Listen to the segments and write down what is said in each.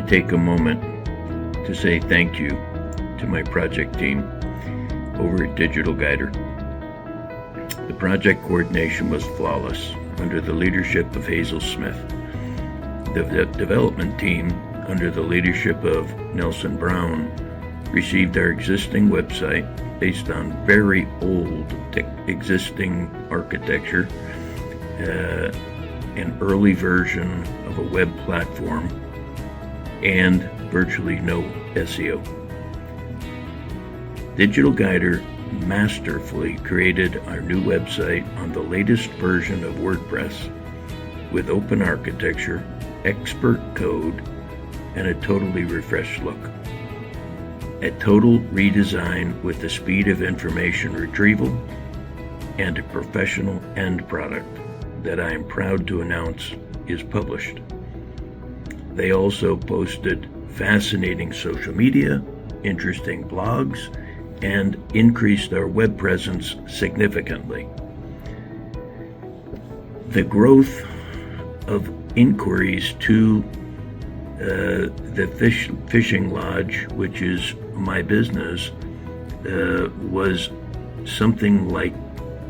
to take a moment to say thank you to my project team over at Digital Guider. The project coordination was flawless under the leadership of Hazel Smith. The development team, under the leadership of Nelson Brown, received our existing website based on very old existing architecture, an early version of a web platform, and virtually no SEO. Digital Guider masterfully created our new website on the latest version of WordPress with open architecture, expert code, and a totally refreshed look. A total redesign with the speed of information retrieval and a professional end product that I am proud to announce is published. They also posted fascinating social media, interesting blogs, and increased our web presence significantly. The growth of inquiries to the fishing lodge, which is my business, was something like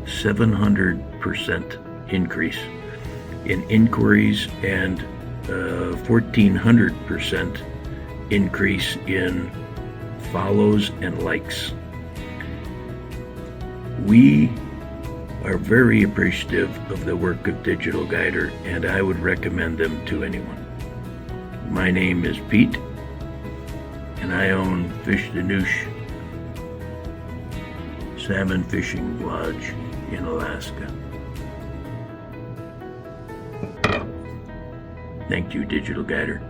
700% increase in inquiries and 1,400% increase in follows and likes. We are very appreciative of the work of Digital Guider, and I would recommend them to anyone. My name is Pete, and I own Fish the Noosh Salmon Fishing Lodge in Alaska. Thank you, Digital Guider.